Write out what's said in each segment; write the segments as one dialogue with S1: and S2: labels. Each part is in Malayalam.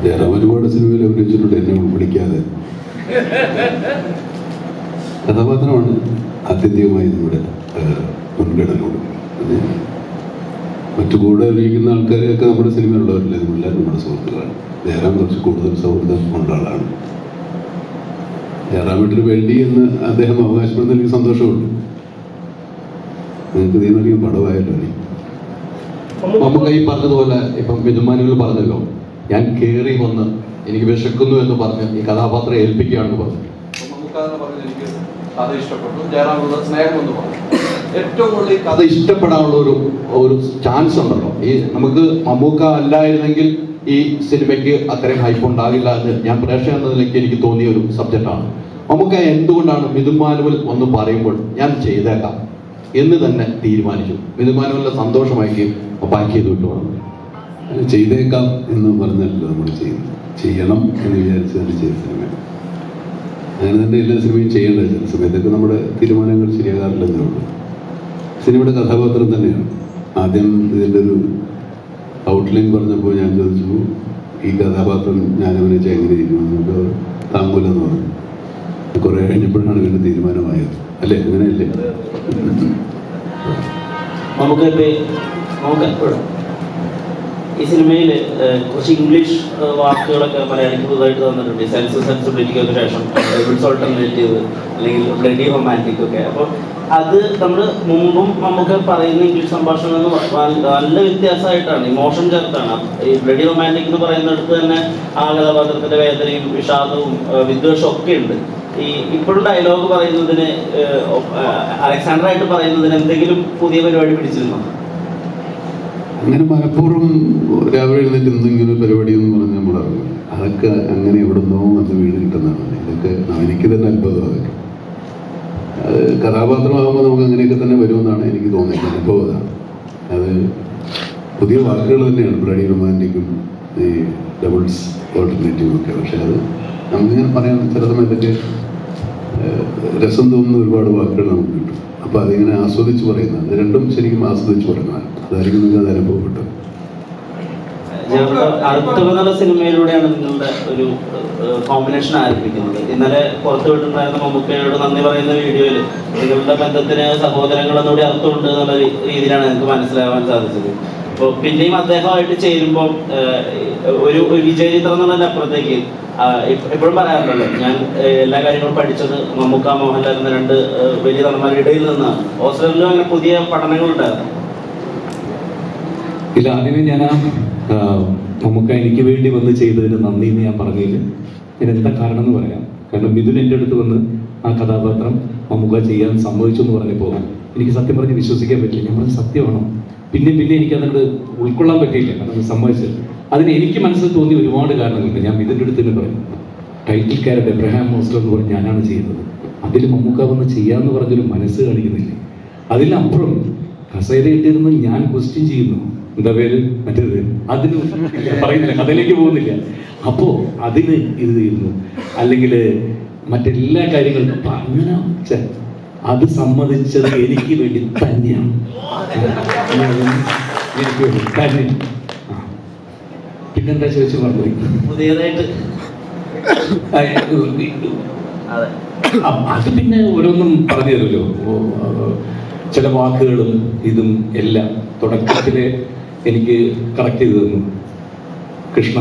S1: ജയറാം ഒരുപാട് സിനിമയിൽ അഭിനയിച്ചിട്ടുണ്ട്, എന്നെ വിളിക്കാതെ. കഥാപാത്രമാണ് ആത്യന്തികമായി നമ്മുടെ മുൻഗണന കൊടുക്കുന്നത്. മറ്റു കൂടെ അഭിനയിക്കുന്ന ആൾക്കാരെയൊക്കെ നമ്മുടെ സിനിമയിലുള്ളവരല്ലേ, നമ്മളെല്ലാവരും നമ്മുടെ സുഹൃത്തുക്കളാണ്. ജയറാം കുറച്ച് കൂടുതൽ സൗഹൃദം കൊണ്ട ആളാണ്. ജയറാം വീട്ടിൽ വേണ്ടി എന്ന് അദ്ദേഹം അവകാശപ്പെടുന്ന എനിക്ക് സന്തോഷമുണ്ട്. നിങ്ങൾക്ക് ഇതിനധികം പടവായല്ലോ.
S2: നമുക്ക് ഈ പറഞ്ഞതുപോലെ ഇപ്പം മിഥുമാനുകൾ പറഞ്ഞല്ലോ, ഞാൻ കയറി വന്ന് എനിക്ക് വിശക്കുന്നു എന്ന് പറഞ്ഞ് ഈ കഥാപാത്രം ഏൽപ്പിക്കുകയാണെന്ന് പറഞ്ഞു. എനിക്ക് കഥ ഇഷ്ടപ്പെട്ടു, ജയറാമുള്ള സ്നേഹം എന്ന് പറഞ്ഞു. ഏറ്റവും കൂടുതൽ ഈ കഥ ഇഷ്ടപ്പെടാനുള്ള ഒരു ചാൻസ് ഉണ്ടല്ലോ. ഈ നമുക്ക് മമ്മൂക്ക അല്ലായിരുന്നെങ്കിൽ ഈ സിനിമയ്ക്ക് അത്രയും ഹൈപ്പ് ഉണ്ടാകില്ല എന്ന് ഞാൻ പ്രേക്ഷകൻ എന്ന നിലയ്ക്ക് എനിക്ക് തോന്നിയ ഒരു സബ്ജക്റ്റാണ്. മമ്മൂക്ക എന്തുകൊണ്ടാണ് മിഥുമാനുവൽ ഒന്ന് പറയുമ്പോൾ ഞാൻ ചെയ്തേക്കാം എന്ന് തന്നെ തീരുമാനിച്ചു? മിഥുമാനുവലിന്റെ സന്തോഷമാക്കി പാക്ക് ചെയ്ത് വിട്ടുവാണ്.
S1: ചെയ്തേക്കാം എന്ന് പറഞ്ഞല്ലോ നമ്മൾ ചെയ്യണം എന്ന് വിചാരിച്ചാണ് ചെയ്ത സിനിമ. അങ്ങനെ തന്നെ എല്ലാ സിനിമയും ചെയ്യേണ്ടത്. ചില സമയത്തൊക്കെ നമ്മുടെ തീരുമാനങ്ങൾ ശരിയാകാറില്ലെന്നേ ഉള്ളൂ. സിനിമയുടെ കഥാപാത്രം തന്നെയാണ്. ആദ്യം ഇതിൻ്റെ ഒരു ഔട്ട്ലൈൻ പറഞ്ഞപ്പോൾ ഞാൻ ചോദിച്ചു, ഈ കഥാപാത്രം ഞാൻ അഭിനയിച്ചാൽ എങ്ങനെ ഇരിക്കുമെന്നൊക്കെ താങ്കൂലെന്ന് പറഞ്ഞു. കുറേ കഴിഞ്ഞപ്പോഴാണ് ഇതിൻ്റെ തീരുമാനമായത്. അല്ലേ? അങ്ങനെയല്ലേ?
S3: ഈ സിനിമയിൽ കുറച്ച് ഇംഗ്ലീഷ് വാക്കുകളൊക്കെ മലയാളിക്ക് പുതുതായിട്ട് തന്നിട്ടുണ്ട്. സെൻസ് സെൻസിബിലിറ്റിക്കൊക്കെ ശേഷം ഡബിൾസ് ഓൾട്ടർനേറ്റീവ് അല്ലെങ്കിൽ ബ്ലഡി റൊമാൻറ്റിക് ഒക്കെ. അപ്പോൾ അത് നമ്മൾ മുമ്പും നമുക്ക് പറയുന്ന ഇംഗ്ലീഷ് സംഭാഷണം നല്ല വ്യത്യാസമായിട്ടാണ്, ഇമോഷൻ ചേർത്താണ്. ഈ ബ്ലഡി റൊമാൻറ്റിക് എന്ന് പറയുന്നിടത്ത് തന്നെ ആ കഥാപാത്രത്തിൻ്റെ വേദനയും വിഷാദവും വിദ്വേഷവും ഒക്കെ ഉണ്ട്. ഈ ഇപ്പോഴും ഡയലോഗ് പറയുന്നതിന് അലക്സാണ്ടറായിട്ട് പറയുന്നതിന് എന്തെങ്കിലും പുതിയ പരിപാടി പിടിച്ചിരുന്നോ?
S1: അങ്ങനെ മനഃപൂർവ്വം രാവിലെ എഴുന്നേറ്റ് എന്തെങ്കിലും ഒരു പരിപാടി എന്ന് പറഞ്ഞാൽ നമ്മളറിയില്ല. അതൊക്കെ അങ്ങനെ എവിടെ നിന്നോ വന്ന് വീട് കിട്ടുന്നതാണ്. ഇതൊക്കെ എനിക്ക് തന്നെ അത്ഭുതം. അതൊക്കെ അത് കഥാപാത്രമാകുമ്പോൾ നമുക്ക് അങ്ങനെയൊക്കെ തന്നെ വരുമെന്നാണ് എനിക്ക് തോന്നിയത്. അനുഭവം അതാണ്. അത് പുതിയ വാക്കുകൾ തന്നെയാണ്, ബ്ലഡി റൊമാൻറ്റിക്കും ഈ ഡബിൾസ് ഓൾട്ടർനേറ്റീവും ഒക്കെ. പക്ഷെ അത് നമുക്കിങ്ങനെ പറയാൻ ചില സമയത്തൊക്കെ രസം തോന്നുന്ന ഒരുപാട് വാക്കുകൾ നമുക്ക് കിട്ടും. അപ്പോൾ അതിങ്ങനെ ആസ്വദിച്ച് പറയുന്നത്, രണ്ടും ശരിക്കും ആസ്വദിച്ച് പറയുന്നതാണ്. അതായിരിക്കും നിങ്ങൾക്ക് അത് അനുഭവപ്പെട്ടത്.
S3: അടുത്ത സിനിമയിലൂടെയാണ് നിങ്ങളുടെ ഒരു കോമ്പിനേഷൻ ആരംഭിക്കുന്നത്. ഇന്നലെ പുറത്തുവിട്ടുണ്ടായിരുന്ന മമ്മൂക്കയോട് നന്ദി പറയുന്ന വീഡിയോയിൽ നിങ്ങളുടെ ബന്ധത്തിന് സഹോദരങ്ങളെന്നൂടെ അർത്ഥമുണ്ട് എന്നുള്ള രീതിയിലാണ് എനിക്ക് മനസ്സിലാവാൻ സാധിച്ചത്. അപ്പോൾ പിന്നെയും അദ്ദേഹമായിട്ട് ചേരുമ്പോൾ ഒരു വിജയചിത്രം എന്നുള്ളതിൻ്റെ അപ്പുറത്തേക്ക് എപ്പോഴും പറയാറുണ്ടല്ലോ, ഞാൻ എല്ലാ കാര്യങ്ങളും പഠിച്ചത് മമ്മൂക്ക മോഹൻലാൽ എന്ന രണ്ട് വലിയ നടന്മാരുടെ ഇടയിൽ നിന്നാണ്. ഓസ്ട്രേലിയയിലും അങ്ങനെ പുതിയ പഠനങ്ങളുണ്ടായിരുന്നു.
S4: ഇല്ല, അതിന് ഞാൻ മമ്മൂക്ക എനിക്ക് വേണ്ടി വന്ന് ചെയ്തതിന് നന്ദി എന്ന് ഞാൻ പറഞ്ഞതിൽ ഞാൻ എന്താ കാരണം എന്ന് പറയാം. കാരണം മിഥുൻ എൻ്റെ അടുത്ത് വന്ന് ആ കഥാപാത്രം മമ്മൂക്ക ചെയ്യാൻ സമ്മതിച്ചു എന്ന് പറഞ്ഞപ്പോൾ എനിക്ക് സത്യം പറഞ്ഞ് വിശ്വസിക്കാൻ പറ്റില്ല. ഞാൻ പറഞ്ഞ സത്യമാണോ? പിന്നെ എനിക്കതിനോട് ഉൾക്കൊള്ളാൻ പറ്റിയില്ല. കാരണം സമ്മതിച്ചത് അതിന് എനിക്ക് മനസ്സിൽ തോന്നിയ ഒരുപാട് കാരണങ്ങളുണ്ട്. ഞാൻ മിഥുൻ്റെ അടുത്ത് തന്നെ പറയും, ടൈറ്റിൽ ക്യാരക്ടർ എബ്രഹാം മോസ്റ്റർ എന്ന് പറഞ്ഞ് ഞാനാണ് ചെയ്യുന്നത്. അതിൽ മമ്മൂക്ക വന്ന് ചെയ്യാമെന്ന് പറഞ്ഞൊരു മനസ്സ് കാണിക്കുന്നില്ലേ? അതിലപ്പുറം കസേര ഇട്ടിരുന്ന് ഞാൻ ക്വസ്റ്റ്യൻ ചെയ്യുന്നു, എന്താ പേര് മറ്റേത്, അതിന് പറയുന്നില്ല, കഥയിലേക്ക് പോകുന്നില്ല. അപ്പോൾ അതിന് ഇത് ചെയ്യുന്നു, അല്ലെങ്കിൽ മറ്റെല്ലാ കാര്യങ്ങൾക്കും അങ്ങനെ അത് സമ്മതിച്ചത് എനിക്ക് വേണ്ടി തന്നെയാണ്. എനിക്ക് വേണ്ടി തന്നെ. പിന്നെന്താ ചോദിച്ചു പറഞ്ഞു
S3: പുതിയതായിട്ട്
S4: അത് പിന്നെ ഓരോന്നും പറഞ്ഞു തരുമല്ലോ. ചില വാക്കുകളും ഇതും എല്ലാം തുടക്കത്തില് എനിക്ക് കറക്റ്റ് ചെയ്ത് തന്നു കൃഷ്ണ.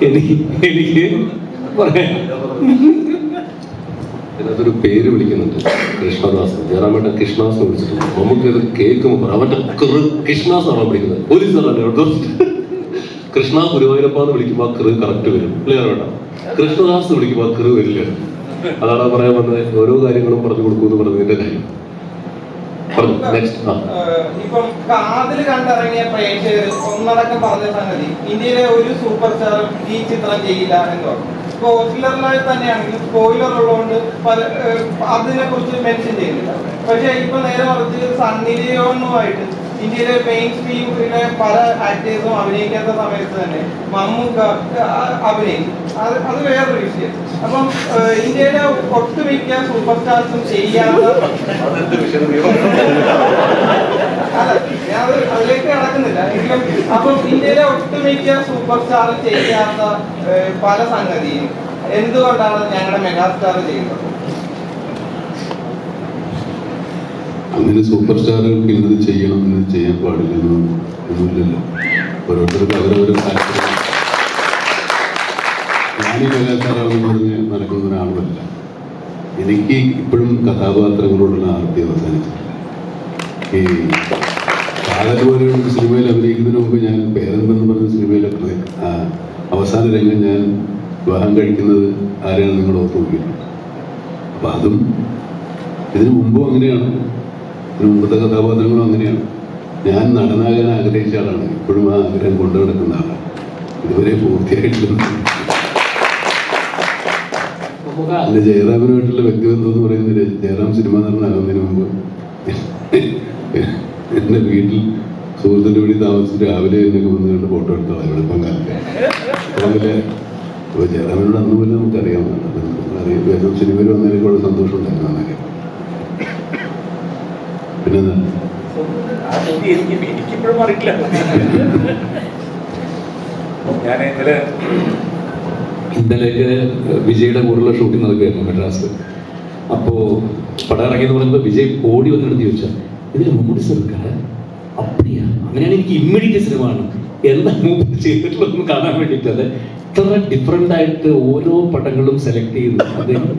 S4: എനിക്ക് പറയാം,
S2: ഇതിനകത്തൊരു പേര് വിളിക്കുന്നുണ്ട്, കൃഷ്ണദാസ്. ജയറാമേട്ടൻ കൃഷ്ണദാസ് വിളിച്ചിട്ടുണ്ട്. നമുക്ക് ഇത് കേൾക്കുമ്പോൾ അവന്റെ കൃഷ്ണദാസ് ആണ് വിളിക്കുന്നത്. പോലീസുകാരല്ലേ കൃഷ്ണ ഗുരുവായൂരപ്പ എന്ന് വിളിക്കുമ്പോൾ കൃ കറക്റ്റ് വരും. ക്ലിയർ വേണ്ട. കൃഷ്ണദാസ് വിളിക്കുമ്പോൾ കൃ വരില്ല. അതാണ് പറയാൻ വന്നത്. ഓരോ കാര്യങ്ങളും പറഞ്ഞു കൊടുക്കുമെന്ന് പറഞ്ഞതിന്റെ കാര്യം.
S5: ഇപ്പം കാതിൽ കണ്ടിറങ്ങിയ പ്രേക്ഷകർ ഒന്നടക്കം പറഞ്ഞ സംഗതി, ഇന്ത്യയിലെ ഒരു സൂപ്പർ സ്റ്റാറും ഈ ചിത്രം ചെയ്യില്ല എന്ന് പറഞ്ഞു. സ്പോയിലറിനായി തന്നെയാണെങ്കിൽ സ്പോയിലർ ഉള്ളതുകൊണ്ട് അതിനെ കുറിച്ച് മെൻഷൻ ചെയ്യുന്നില്ല. പക്ഷെ ഇപ്പൊ നേരെ മറിച്ച് സണ്ണി ലിയോണുമായിട്ട് ഇന്ത്യയിലെ മെയിൻ സ്ട്രീമിലെ പല ആക്ടേഴ്സും അഭിനയിക്കാത്ത സമയത്ത് തന്നെ മമ്മൂക്ക അഭിനയിക്കും. അത് വേറൊരു വിഷയം. അപ്പം ഇന്ത്യയിലെ ഒട്ടുമിക്ക സൂപ്പർ സ്റ്റാർസും ചെയ്യാത്ത അല്ല, ഞാൻ അതിലേക്ക് കടക്കുന്നില്ല. എങ്കിലും അപ്പം ഇന്ത്യയിലെ ഒട്ടുമിക്ക സൂപ്പർ സ്റ്റാർ ചെയ്യാത്ത പല സംഗതിയും എന്തുകൊണ്ടാണ് ഞങ്ങളുടെ മെഗാസ്റ്റാർ ചെയ്യുന്നത്?
S1: അങ്ങനെ സൂപ്പർ സ്റ്റാറുകൾക്ക് ഇന്നത് ചെയ്യണം ഇന്നത് ചെയ്യാൻ പാടില്ലെന്നും ഒന്നുമില്ലല്ലോ. ഓരോരുത്തർക്ക് അവരവരും താല്പര്യം. ഞാനീ മെഗാസ്റ്റാറാണെന്ന് പറഞ്ഞ് നടക്കുന്ന ഒരാളുമല്ല. എനിക്ക് ഇപ്പോഴും കഥാപാത്രങ്ങളോടുള്ള ആർത്തി അവസാനിച്ചിട്ടില്ല. ഈ കാലതുപോലെയുള്ള സിനിമയിൽ അഭിനയിക്കുന്നതിന് മുമ്പ് ഞാൻ പേരെന്തെന്ന് പറഞ്ഞ സിനിമയിലൊക്കെ അവസാന രംഗം ഞാൻ വിവാഹം കഴിക്കുന്നത് ആരെയാണ് നിങ്ങൾ ഓർത്ത് നോക്കിയിട്ടുണ്ട്. അപ്പം അതും ഇതിനു മുമ്പും അങ്ങനെയാണ്, ഇതിനു മുമ്പത്തെ കഥാപാത്രങ്ങളും അങ്ങനെയാണ്. ഞാൻ നടനാകാൻ ആഗ്രഹിച്ച ആളാണ്, ഇപ്പോഴും ആ ആഗ്രഹം കൊണ്ടു നടക്കുന്ന ആളാണ്. ഇതുവരെ പൂർത്തിയായിട്ടില്ല. എൻ്റെ ജയറാമിനുമായിട്ടുള്ള വ്യക്തിബന്ധം എന്ന് പറയുന്നത്, ജയറാം സിനിമ നടന്നാകുന്നതിന് മുമ്പ് എൻ്റെ വീട്ടിൽ സുഹൃത്തിൻ്റെ വീട്ടിൽ താമസിച്ച് രാവിലെ എന്നൊക്കെ വന്നുകൊണ്ട് ഫോട്ടോ എടുത്തോളാം എളുപ്പം കാലത്ത്. അതുപോലെ ഇപ്പോൾ ജയറാമിനോട് അന്ന് പോലെ നമുക്കറിയാവുന്നതാണ്. അറിയാം സിനിമയിൽ വന്നതിനൊക്കെ വളരെ സന്തോഷം ഉണ്ടായിരുന്നു. അന്നൊക്കെ പിന്നെന്താ
S6: എനിക്കിപ്പോഴും അറിയില്ല. ഞാൻ
S4: ഇന്നലെയൊക്കെ വിജയുടെ കൂടെയുള്ള ഷൂട്ടിംഗ് നടക്കുകയായിരുന്നു മദ്രാസ്. അപ്പോൾ പടം ഇറങ്ങിയെന്ന് പറയുമ്പോൾ വിജയ് ഓടി വന്നെടുത്ത് ചോദിച്ചാൽ ഇതിൽ മമ്മൂട്ടി സർക്കാർ അപ്പടിയാ, അങ്ങനെയാണ് എനിക്ക് ഇമ്മീഡിയറ്റ് സിനിമ ആണ് എന്താ മൂവി ചെയ്തിട്ടുള്ളതെന്ന് കാണാൻ വേണ്ടിയിട്ട്. അത് ഇത്ര ഡിഫറെൻ്റ് ആയിട്ട് ഓരോ പടങ്ങളും സെലക്ട് ചെയ്തു. അദ്ദേഹം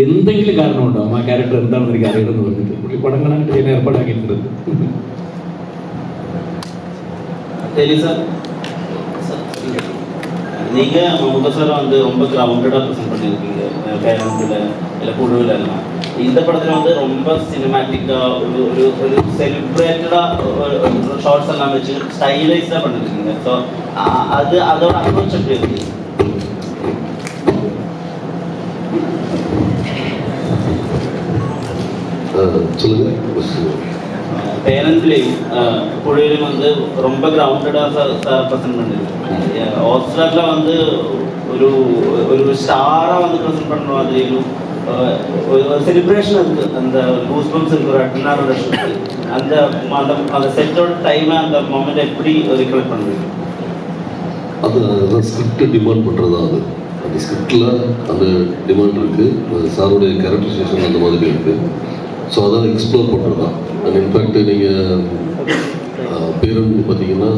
S4: എന്തെങ്കിലും കാരണമുണ്ടാവും ആ ക്യാരക്ടർ എന്താണെന്ന് എനിക്ക് അറിയണമെന്ന് പറഞ്ഞിട്ട് പുള്ളി പടം കാണാനായിട്ട് ഞാൻ ഏർപ്പാടാക്കിയിട്ടുണ്ട്.
S3: நீங்க உங்க சார் வந்து ரொம்ப கிரவுண்டடா ப்ரெசென்ட் பண்ணியிருக்கீங்க பேரண்ட்ல இல்லை குழுவில் எல்லாம். இந்த படத்துல வந்து ரொம்ப சினிமேட்டிக்கா ஒரு ஒரு செலிப்ரேட்டடா ஷார்ட்ஸ் எல்லாம் வச்சு ஸ்டைலைஸா பண்ணிருக்கீங்க. ஸோ அது அதோட அப்ரோச் எப்படி இருக்கு?
S2: சொல்லுங்க.
S3: பேரண்ட்லேயும் குழுவிலும் வந்து ரொம்ப கிரவுண்டடா ப்ரெசென்ட் பண்ணிருக்கு. ஓஸ்ட்ரேலியா வந்து ஒரு ஒரு ஸ்டாரா வந்து ப்ரெசென்ட் பண்ற மாதிரியும் ஒரு செலிப்ரேஷன் இருக்கு. அந்த கூஸ்பம்ஸ் இருக்கு, ஒரு அட்ரினாலின் அந்த அந்த அந்த செட்டோட டைமை அந்த மொமெண்ட் எப்படி ரிகலெக்ட் பண்ணுவீங்க?
S2: அது ஸ்கிரிப்ட் டிமாண்ட் பண்ணுறதா. அது அந்த ஸ்கிரிப்டில் அந்த டிமாண்ட் இருக்குது. சாருடைய கேரக்டரைசேஷன் அந்த மாதிரி இருக்குது. ஸோ அதான் எக்ஸ்ப்ளோர் பண்ணுறது தான். அண்ட் இன்ஃபேக்ட் நீங்கள் பேருந்து பார்த்தீங்கன்னா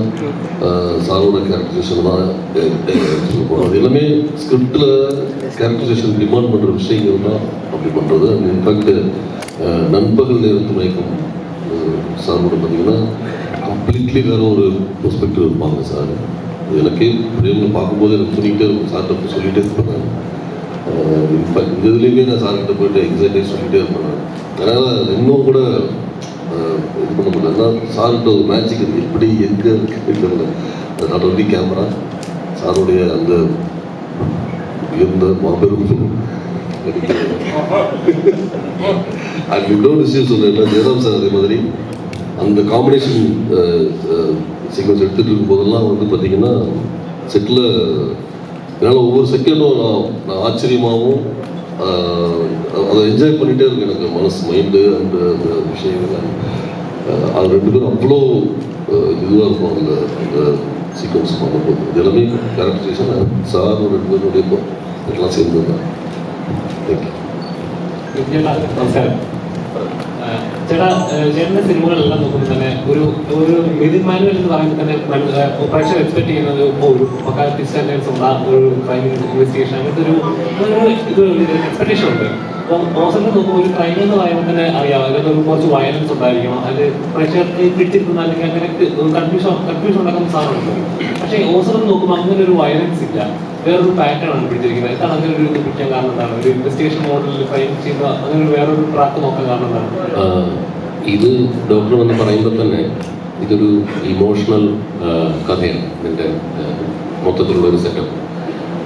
S2: சாரோட கேரக்டரைசேஷன் தான் போகிறோம். அது எல்லாமே ஸ்கிரிப்டில் கேரக்டரைசேஷன் டிமாண்ட் பண்ணுற விஷயங்கள் தான் அப்படி பண்ணுறது. அண்ட் இன்ஃபேக்ட் நண்பகல் நேரத்து மயக்கம் சாரோட பார்த்தீங்கன்னா கம்ப்ளீட்லி வேறு ஒரு பெர்ஸ்பெக்டிவ் இருப்பாங்க சார். எனக்கே பிரேமில் பார்க்கும்போது எனக்கு சொல்லிக்கிட்டே இருக்கும், சார்கிட்ட சொல்லிகிட்டே இருப்பேன். இன்ஃபேக்ட் இந்த இதுலேயுமே நான் சார்கிட்ட போய்ட்டு எக்ஸாக்டாக சொல்லிகிட்டே இருப்பேன். அதனால் இன்னும் கூட இது பண்ண முடியல. சார்கிட்ட ஒரு மேஜிக் இருக்குது, எப்படி எங்கே இருக்கிறது. நாட் ஒன்லி கேமரா, சாருடைய அந்த உயர்ந்த மாபெரும் அண்ட் இன்னொரு விஷயம் சொல்கிறேன். ஜெயராம் சார் அதே மாதிரி அந்த காம்பினேஷன் சீக்வன்ஸ் எடுத்துகிட்டு இருக்கும்போதெல்லாம் வந்து பார்த்தீங்கன்னா செட்டில் என்னால் ஒவ்வொரு செகண்டும் நான் ஆச்சரியமாகவும் அதை என்ஜாய் பண்ணிகிட்டே இருக்கு. எனக்கு மனசு மைண்டு அந்த விஷயங்கள் அது ரெண்டு பேரும் அவ்வளோ இதுவாக இருக்கும். அந்த சீக்வன்ஸ் பண்ணும்போது இது எல்லாமே கேரக்டரைசேஷன் சார் ஒரு ரெண்டு பேருடைய எல்லாம் சேர்ந்து தான்.
S6: നമസ്കാരം ചേട്ടാ. ചേട്ടൻ്റെ സിനിമകളെല്ലാം നോക്കുമ്പോൾ തന്നെ ഒരു മിഥുൻ മാനുവൽ എന്ന് പറയുമ്പോൾ തന്നെ പ്രേക്ഷകർ എക്സ്പെക്ട് ചെയ്യുന്നത് ഒരു പക്കാ ട്വിസ്റ്റ് ആൻഡ് ടേൺസ് ഉള്ള ഒരു ക്രൈം ഇൻവെസ്റ്റിഗേഷൻ അങ്ങനത്തെ ഒരു എക്സ്പെക്ടേഷൻ ഉണ്ട്. അപ്പോൾ ഓസറിൽ നോക്കുമ്പോൾ ഒരു ക്രൈം എന്ന് പറയുമ്പോൾ തന്നെ അറിയാം അതിനകത്ത് കുറച്ച് വയലൻസ് ഉണ്ടായിരിക്കണം, അത് പ്രേക്ഷകർക്ക് പിടിച്ചിരുന്ന അല്ലെങ്കിൽ അങ്ങനെ കൺഫ്യൂഷൻ ഉണ്ടാക്കുന്ന സാധനമുണ്ട്. പക്ഷേ ഓസറിൽ നോക്കുമ്പോൾ അങ്ങനെ ഒരു വയലൻസ് ഇല്ല, വേറൊരു പാറ്റേൺ ആണ് പിടിച്ചിരിക്കുന്നത്. എന്താണ് അങ്ങനെ ഒരു പിടിക്കാൻ കാരണം? എന്താണ് ഒരു ഇൻവെസ്റ്റിഗേഷൻ മോഡലിൽ ക്രൈം ചെയ്യുന്ന അങ്ങനെ വേറൊരു ട്രാക്ക് നോക്കാൻ കാരണം എന്താണ്?
S2: ഇത് ഡോക്ടർ വന്ന് പറയുമ്പോൾ തന്നെ ഇതൊരു ഇമോഷണൽ കഥയാണ് ഇതിൻ്റെ മൊത്തത്തിലുള്ളൊരു സെറ്റപ്പ്.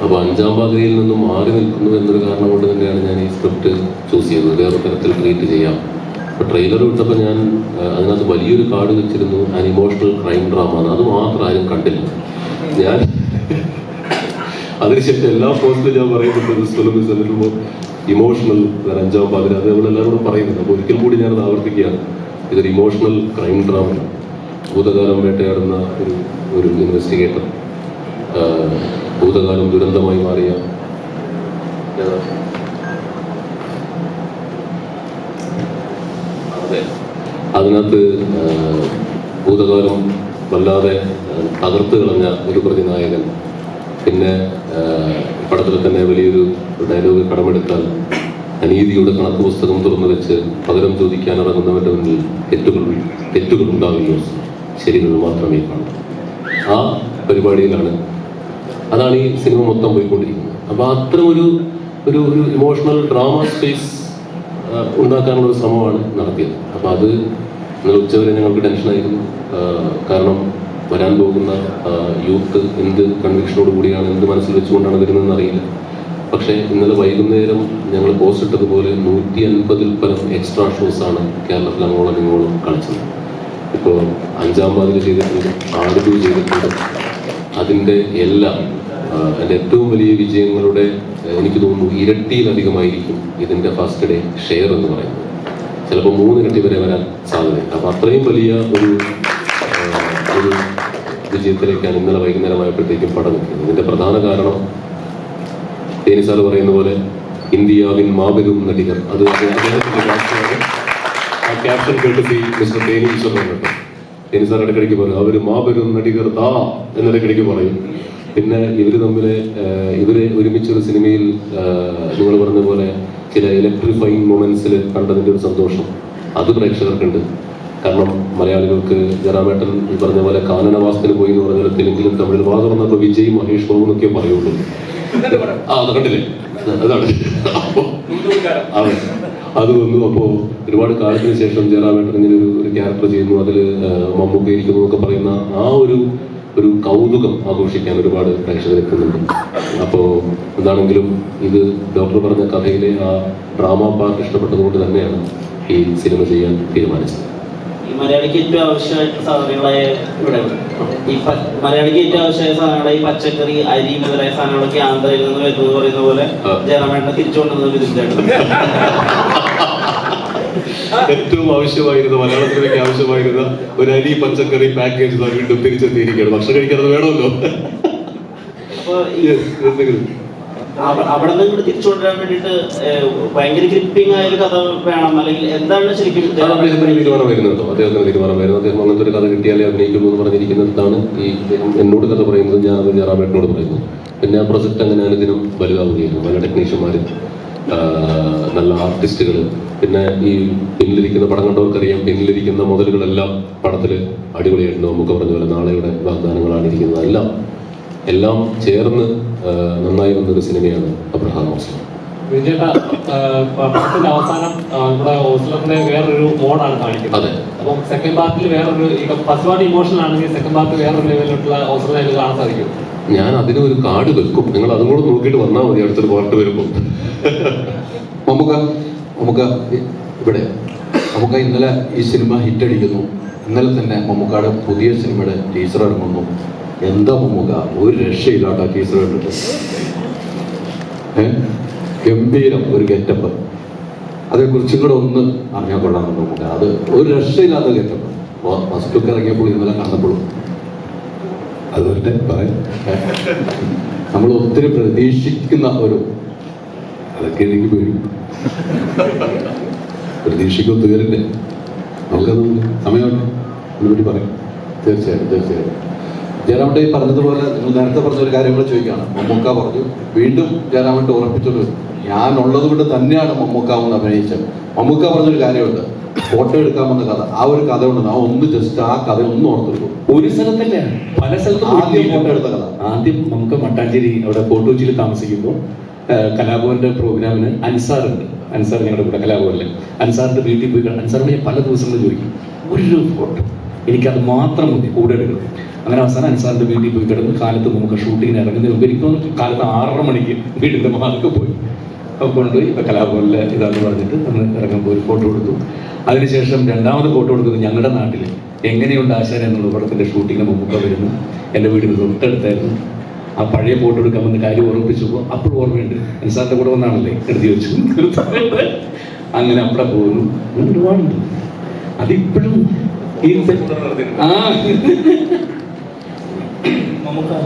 S2: അപ്പോൾ അഞ്ചാം പാതിരയിൽ നിന്നും മാറി നിൽക്കുന്നു എന്നൊരു കാരണം കൊണ്ട് തന്നെയാണ് ഞാൻ ഈ സ്ക്രിപ്റ്റ് ചൂസ് ചെയ്തത്. വേറൊരു തരത്തിൽ ക്രിയേറ്റ് ചെയ്യാം. അപ്പോൾ ട്രെയിലർ വിട്ടപ്പോൾ ഞാൻ അതിനകത്ത് വലിയൊരു കാർഡ് വെച്ചിരുന്നു, ആൻ ഇമോഷണൽ ക്രൈം ഡ്രാമ എന്ന്. അത് മാത്രം ആരും കണ്ടില്ല. ഞാൻ അതിനുശേഷം എല്ലാ പോസ്റ്റിലും ഞാൻ പറയുന്നുണ്ട് ചെല്ലുമ്പോൾ ഇമോഷണൽ അഞ്ചാം പാതിര, അത് നമ്മളെല്ലാവരും കൂടെ പറയുന്നുണ്ട്. അപ്പോൾ ഒരിക്കൽ കൂടി ഞാനത് ആവർത്തിക്കുകയാണ്, ഇതൊരു ഇമോഷണൽ ക്രൈം ഡ്രാമ.
S7: ഭൂതകാലം വേട്ടയാടുന്ന ഒരു ഇൻവെസ്റ്റിഗേറ്റർ, ഭൂതകാലം ദുരന്തമായി മാറിയ അതെ, അതിനകത്ത് ഭൂതകാലം വല്ലാതെ തകർത്ത് കളഞ്ഞ ഒരു പ്രതിനായകൻ. പിന്നെ പടത്തിൽ തന്നെ വലിയൊരു ഡയലോഗ് കടമെടുത്താൽ, അനീതിയുടെ കണക്ക് പുസ്തകം തുറന്നു വെച്ച് പകരം ചോദിക്കാൻ ഇറങ്ങുന്നവരുടെ മുന്നിൽ തെറ്റുകൾ ഉണ്ടാവില്ല, ശരികൾ മാത്രമേ കാണൂ. ആ പരിപാടിയിലാണ്, അതാണ് ഈ സിനിമ മൊത്തം പോയിക്കൊണ്ടിരിക്കുന്നത്. അപ്പോൾ അത്തരം ഒരു ഇമോഷണൽ ഡ്രാമ സ്പേസ് ഉണ്ടാക്കാനുള്ള ഒരു ശ്രമമാണ് നടത്തിയത്. അപ്പോൾ അത് ഇന്നലെ ഉച്ചവരെ ഞങ്ങൾക്ക് ടെൻഷനായിരുന്നു. കാരണം വരാൻ പോകുന്ന യൂത്ത് എന്ത് കൺവിക്ഷനോട് കൂടിയാണ്, എന്ത് മനസ്സിൽ വെച്ചുകൊണ്ടാണ് വരുന്നതെന്ന് അറിയില്ല. പക്ഷേ ഇന്നലെ വൈകുന്നേരം ഞങ്ങൾ പോസ്റ്റ് ഇട്ടതുപോലെ 150-ൽ പരം എക്സ്ട്രാ ഷോസാണ് കേരളത്തിൽ അങ്ങോളം ഇങ്ങോളം കളിച്ചത്. ഇപ്പോൾ 5-ാം വാതിൽ ചെയ്തിട്ടുണ്ട്, ആടുപൂ ചെയ്തിട്ടുണ്ട്. അതിൻ്റെ എല്ലാം എൻ്റെ ഏറ്റവും വലിയ വിജയങ്ങളുടെ എനിക്ക് തോന്നുന്നു ഇരട്ടിയിലധികമായിരിക്കും ഇതിൻ്റെ ഫസ്റ്റ് ഡേ ഷെയർ എന്ന് പറയുന്നത്. ചിലപ്പോൾ 3 ഇരട്ടി വരെ വരാൻ സാധ്യതയുണ്ട്. അപ്പോൾ അത്രയും വലിയ ഒരു വിജയത്തിലേക്കാണ് ഇന്നലെ വൈകുന്നേരമായപ്പോഴത്തേക്കും പടം നിൽക്കുന്നത്. ഇതിൻ്റെ പ്രധാന കാരണം തേനി സാർ പറയുന്ന പോലെ ഇന്ത്യാവിൻ മാബെരും നടികർ, അത് അദ്ദേഹത്തിൻ്റെ ആ ക്യാപ്ഷൻ കേട്ട് മിസ്റ്റർ തേനി ഈശ്വരൻ കേട്ടോ. തേനി സാർ ഇടയ്ക്കിടയ്ക്ക് പറയും അവർ മാബെരും നടികർ താ എന്നിടയ്ക്കിടയ്ക്ക് പറയും. പിന്നെ ഇവരെ ഒരുമിച്ചൊരു സിനിമയിൽ നിങ്ങൾ പറഞ്ഞ പോലെ ചില ഇലക്ട്രിഫൈങ് മൊമെന്റ്സിൽ കണ്ടതിൻ്റെ ഒരു സന്തോഷം അത് പ്രേക്ഷകർക്കുണ്ട്. കാരണം മലയാളികൾക്ക് ജറാമേട്ടൻ ഈ പറഞ്ഞ പോലെ കാനനവാസത്തിന് പോയി എന്ന് പറഞ്ഞാൽ തെലുങ്കിലും തമിഴിൽ വാ തുറന്നപ്പോൾ വിജയ് മഹേഷ് ബാബു എന്നൊക്കെ പറയുള്ളൂ. അത് കണ്ടില്ലേ, അതാണ്. അപ്പോൾ അത് വന്നു. അപ്പോൾ ഒരുപാട് കാലത്തിന് ശേഷം ജറാമേട്ടൻ ഇങ്ങനെ ഒരു ക്യാരക്ടർ ചെയ്യുന്നു, അതിൽ മമ്മൂക്ക ഇരിക്കുന്നു എന്നൊക്കെ പറയുന്ന ആ ഒരു കൗതുകം ആഘോഷിക്കാൻ ഒരുപാട് പ്രേക്ഷകർ എത്തുന്നുണ്ട്. അപ്പോൾ എന്താണെങ്കിലും ഇത് ഡോക്ടർ പറഞ്ഞ കഥയിലെ ആ ഡ്രാമ പാർട്ട് ഇഷ്ടപ്പെട്ടതുകൊണ്ട് തന്നെയാണ് ഈ സിനിമ ചെയ്യാൻ തീരുമാനിച്ചത്.
S3: ഈ മലയാളിക്ക് ഏറ്റവും ആവശ്യമായിട്ടുള്ള സാധനങ്ങളായ മലയാളിക്ക് ഏറ്റവും ആവശ്യമായ സാധനങ്ങളായ ഈ പച്ചക്കറി, അരി മുതലായ സാധനങ്ങളൊക്കെ ആന്ധ്രയിൽ നിന്ന് വരുന്നത് പറയുന്ന പോലെ ജയറാമേട്ടനെ തിരിച്ചുകൊണ്ടുവന്നത്
S7: ഏറ്റവും ആവശ്യമായിരുന്ന മലയാള സിനിമയ്ക്ക് ആവശ്യമായിരുന്ന ഒരു അരി പച്ചക്കറി പാക്കേജ് വീണ്ടും തിരിച്ചെത്തിയിരിക്കുകയാണ്. ഭക്ഷണം കഴിക്കാനത് വേണമല്ലോ.
S3: അവിടെ നിന്ന് ഇവിടെ തിരിച്ചുകൊണ്ടുവരാൻ വേണ്ടിയിട്ട് ഭയങ്കര ഗ്രിപ്പിംഗ് ആയ ഒരു കഥ വേണം, അല്ലെങ്കിൽ എന്താണ് ശരിക്കും
S7: അദ്ദേഹത്തിന് തീരുമാനം വരുന്നത് കേട്ടോ. അദ്ദേഹത്തിന് തീരുമാനം വരുന്നത് അദ്ദേഹം അങ്ങനത്തെ ഒരു കഥ കിട്ടിയാലേ അഭിനയിക്കുന്നു എന്ന് പറഞ്ഞിരിക്കുന്നതാണ്. ഈ അദ്ദേഹം എന്നോട് കഥ പറയുന്നത്, ഞാൻ അത് ജയറാമേട്ടനോട് പറയുന്നു. പിന്നെ ആ പ്രൊജക്ട് അങ്ങനെ അനുദിനം വലുതാവുകയായിരുന്നു. നല്ല ടെക്നീഷ്യന്മാർ, നല്ല ആർട്ടിസ്റ്റുകൾ, പിന്നെ ഈ പിന്നിലിരിക്കുന്ന പടം കണ്ടവർക്കറിയാം, പിന്നിലിരിക്കുന്ന മുതലുകളെല്ലാം പടത്തിൽ അടിപൊളിയായിരുന്നു. നമുക്ക് പറഞ്ഞ പോലെ നാളെയുടെ വാഗ്ദാനങ്ങളാണ് ഇരിക്കുന്നത്. എല്ലാം ചേർന്ന് നന്നായി വന്നൊരു സിനിമയാണ് അബ്രഹാം ഓസ്ലർ.
S6: പടത്തിന്റെ അവസാനം നമ്മുടെ ഓസ്ലറിന്റെ വേറൊരു മോഡാണ് കാണിക്കുന്നത്.
S7: അതെ.
S6: അപ്പം സെക്കൻഡ് പാർട്ടിൽ വേറൊരു ഫസ്റ്റ് പാർട്ട് ഇമോഷണൽ ആണെങ്കിൽ സെക്കൻഡ് പാർട്ട് വേറൊരു ലെവലിലുള്ള ഓസ്ലറിനെ കാണാൻ സാധിക്കും.
S7: ഞാൻ അതിനൊരു കാർഡ് വെക്കും, നിങ്ങൾ അതും കൂടെ നോക്കിയിട്ട് വന്നാൽ മതി അടുത്തൊരു പാർട്ട് വരുമ്പോൾ.
S2: നമുക്ക് ഇവിടെ ഇന്നലെ ഈ സിനിമ ഹിറ്റടിക്കുന്നു. ഇന്നലെ തന്നെ മമ്മൂക്കയുടെ പുതിയ സിനിമയുടെ ടീച്ചർ ഇറങ്ങുന്നു. എന്താ മമ്മൂക്ക, ഒരു രക്ഷയില്ലാത്ത ടീച്ചർ കണ്ടിട്ട്, ഗംഭീരം ഒരു ഗെറ്റപ്പ്. അതേക്കുറിച്ചും കൂടെ ഒന്ന് അറിഞ്ഞാൽ കൊള്ളാമെന്ന് മമ്മൂക്ക. അത് ഒരു രക്ഷയില്ലാത്ത ഗെറ്റപ്പ്. ഫസ്റ്റൊക്കെ ഇറങ്ങിയപ്പോൾ ഇന്നലെ കണ്ടപ്പോഴും അതുപോലെ പറയാം, നമ്മൾ ഒത്തിരി പ്രതീക്ഷിക്കുന്ന അതൊക്കെ എനിക്ക് പേടി. പ്രതീക്ഷിക്കും തീരില്ലേ, നമുക്കത് സമയമുണ്ട് അതിനെപ്പറ്റി പറയാം. തീർച്ചയായിട്ടും ജയറാമേട്ടൻ ഈ പറഞ്ഞതുപോലെ നിങ്ങൾ നേരത്തെ പറഞ്ഞൊരു കാര്യം കൂടെ ചോദിക്കുകയാണ്. മമ്മൂക്ക പറഞ്ഞു, വീണ്ടും ജയറാമേട്ടൻ ഉറപ്പിച്ചൊരു, ഞാനുള്ളത് കൊണ്ട് തന്നെയാണ് മമ്മൂക്ക എന്ന് അഭിനയിച്ചത്. മമ്മൂക്ക പറഞ്ഞൊരു കാര്യമുണ്ട്, ഫോട്ടോ എടുക്കാമെന്ന കഥ. ആ ഒരു കഥ ഉണ്ട്, ആ കഥ ഒന്ന് ഓർത്തെടുക്കും.
S4: ഒരു സ്ഥലത്തല്ല, പല സ്ഥലത്തും
S2: ആദ്യം ഫോട്ടോ എടുത്ത കഥ.
S4: ആദ്യം നമുക്ക് മട്ടാഞ്ചേരി അവിടെ ഫോട്ടോച്ചിൽ താമസിക്കുമ്പോൾ കലാഭവന്റെ പ്രോഗ്രാമിന് അൻസാറുണ്ട്. അൻസാർ ഞങ്ങളുടെ കൂടെ കലാഭവനിലെ അൻസാറിന്റെ വീട്ടിൽ പോയി അൻസാറിനെ പല ദിവസങ്ങളിൽ ചോദിക്കും, ഒരു ഫോട്ടോ എനിക്കത് മാത്രം മതി, കൂടെ എടുക്കണം. അങ്ങനെ അവസാനം അൻസാറിന്റെ വീട്ടിൽ പോയി കിടന്ന് കാലത്ത് നമുക്ക് ഷൂട്ടിങ്ങിന് ഇറങ്ങുന്നതിന് മുമ്പ് എനിക്ക് തോന്നുന്നു കാലത്ത് 6:30 മണിക്ക് വീടിന്റെ മാർക്ക് പോയി കൊണ്ടുപോയി കലാഭവനിലെ ഇതാന്ന് പറഞ്ഞിട്ട് അന്ന് ഇറങ്ങുമ്പോൾ ഒരു ഫോട്ടോ എടുത്തു. അതിനുശേഷം രണ്ടാമത് ഫോട്ടോ എടുക്കുന്നത് ഞങ്ങളുടെ നാട്ടിൽ എങ്ങനെയുണ്ട് ആശാൻ എന്നുള്ള പടത്തിന്റെ ഷൂട്ടിങ്ങിന് മുമ്പൊക്കെ വരുന്നു. എൻ്റെ വീടിന് തൊട്ടടുത്തായിരുന്നു. ആ പഴയ ഫോട്ടോ എടുക്കാൻ വന്ന് കാര്യം ഓർമ്മിച്ചപ്പോൾ അപ്പോൾ ഓർമ്മയുണ്ട്, അൻസാറിന്റെ കൂടെ വന്നാണല്ലേ എഴുതി വെച്ചു. അങ്ങനെ അവിടെ പോകുന്നു. ഒരുപാടുണ്ട്. അതിപ്പോഴും ആ
S8: നമുക്ക്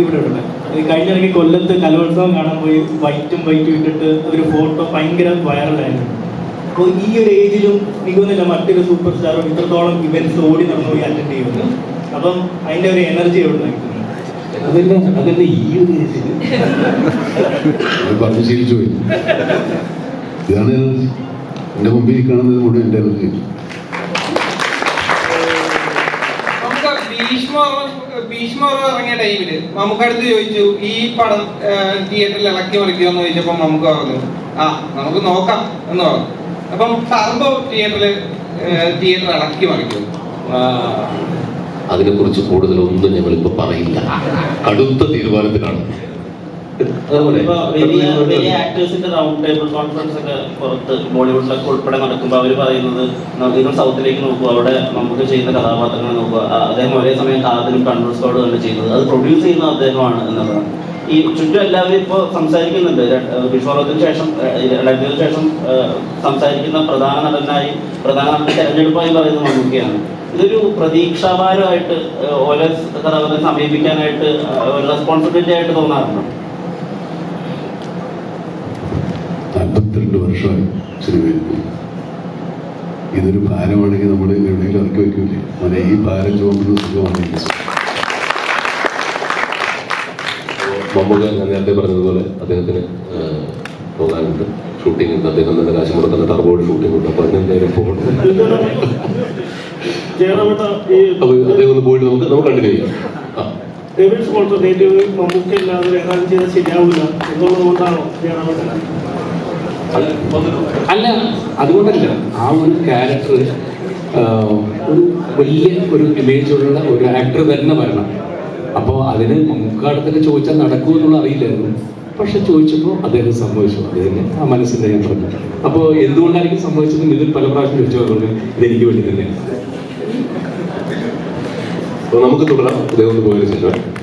S8: ഇവിടെ ഉണ്ടല്ലേ ഈ കഴിഞ്ഞ ഇടയ്ക്ക് കൊല്ലത്ത് കലോത്സവം കാണാൻ പോയി വൈറ്റും ഇട്ടിട്ട് ഒരു ഫോട്ടോ ഭയങ്കര വൈറലായിരുന്നു. അപ്പോൾ ഈ ഒരു ഏജിലും മികുന്നില്ല മറ്റൊരു സൂപ്പർ സ്റ്റാറും ഇത്രത്തോളം ഇവന്റ്സ് ഓടി നടന്നു പോയി അറ്റൻഡ് ചെയ്യുന്നത്. അപ്പം അതിന്റെ ഒരു എനർജി എവിടെ നിൽക്കുന്നു?
S4: അതന്നെ ഈ ഒരു
S1: പറഞ്ഞു ശീലിച്ചു പോയി. ഇതാണ് എനർജി. എൻ്റെ മുമ്പിൽ കാണുന്നത് മുഴുവൻ എൻ്റെ എനർജി.
S5: നമുക്ക് ഭീഷ്മർ ഇറങ്ങിയ ടൈമില് നമുക്കടുത്ത് ചോദിച്ചു ഈ പടം തിയേറ്ററിൽ ഇളക്കി മറിക്കുമെന്ന് ചോദിച്ചപ്പോ നമുക്ക് പറഞ്ഞു നമുക്ക് നോക്കാം എന്ന് പറഞ്ഞു. അപ്പം ടർബോ തിയേറ്റർ ഇളക്കി മറിക്കും.
S7: അതിനെക്കുറിച്ച് കൂടുതലൊന്നും ഞങ്ങളിപ്പോൾ പറയില്ല. കടുത്ത തീരുമാനത്തിലാണ്. അതുപോലെ
S3: ഇപ്പൊ വലിയ ആക്ടേഴ്സിന്റെ റൗണ്ട് ടേബിൾ കോൺഫറൻസ് ഒക്കെ പുറത്ത് ബോളിവുഡിലൊക്കെ ഉൾപ്പെടെ നടക്കുമ്പോൾ അവർ പറയുന്നത് നിങ്ങൾ സൗത്തിലേക്ക് നോക്കുക, അവിടെ നമുക്ക് ചെയ്യുന്ന കഥാപാത്രങ്ങൾ നോക്കുക. അദ്ദേഹം ഒരേ സമയം കാതിലും കൺട്രോൾ സ്ക്വാഡ് തന്നെ ചെയ്യുന്നത്, അത് പ്രൊഡ്യൂസ് ചെയ്യുന്ന അദ്ദേഹമാണ് എന്നുള്ളതാണ്. ഈ ചുറ്റും എല്ലാവരും ഇപ്പോൾ സംസാരിക്കുന്നുണ്ട്. വിശ്വാസത്തിന് ശേഷം 2000 ശേഷം സംസാരിക്കുന്ന പ്രധാന നടന്റെ തെരഞ്ഞെടുപ്പായി പറയുന്നത് മമ്മൂക്കയാണ്. ഇതൊരു പ്രതീക്ഷാഭാരമായിട്ട് ഓരോ കഥാപാത്രം സമീപിക്കാനായിട്ട് ഒരു റെസ്പോൺസിബിലിറ്റി ആയിട്ട് തോന്നാറുണ്ടോ?
S1: 42 വർഷമായി സിനിമയിൽ. ഇതൊരു ഭാരമാണെങ്കിൽ നമ്മൾ എവിടെയെങ്കിലും ഇറക്കി വയ്ക്കൂലേ? മോനെ ഈ ഭാരം ചുമക്കുന്ന സുഖമാണെങ്കിൽ
S7: മമ്മൂക്ക ഞാൻ നേരത്തെ പറഞ്ഞതുപോലെ അദ്ദേഹത്തിന് പോകാനുണ്ട്, ഷൂട്ടിംഗ് ഉണ്ട്. അദ്ദേഹം തന്നെ കാശ് മുടക്കുന്ന ടർബോർഡ് ഷൂട്ടിംഗ് ഉണ്ട്. അപ്പോൾ അതിനെന്തായാലും പോകണം. അപ്പോൾ അദ്ദേഹം ഒന്ന് പോയിട്ട് നമുക്ക് കണ്ടിന്യൂ ചെയ്യാം.
S4: അല്ല, അതുകൊണ്ടല്ല. ആ ഒരു ക്യാരക്ടർ ഒരു വലിയ ഒരു ഇമേജുള്ള ഒരു ആക്ടർ തന്നെ വരണം. അപ്പോൾ അതിന് മമ്മൂക്കാടത്തൊക്കെ ചോദിച്ചാൽ നടക്കുമെന്നുള്ള അറിയില്ലായിരുന്നു. പക്ഷെ ചോദിച്ചപ്പോൾ അദ്ദേഹം സമ്മതിച്ചു. അദ്ദേഹം ആ മനസ്സിൻ്റെ ഞാൻ പറഞ്ഞു. അപ്പോൾ എന്തുകൊണ്ടായിരിക്കും സംഭവിച്ചത് ഇതിൽ പല പ്രാവശ്യം ചോദിച്ചു പറഞ്ഞു. ഇതെനിക്ക് വേണ്ടി തന്നെയാണ്.
S7: അപ്പോൾ നമുക്ക് തുടരാം. അദ്ദേഹം ഒന്ന് പോയതിനു ശേഷം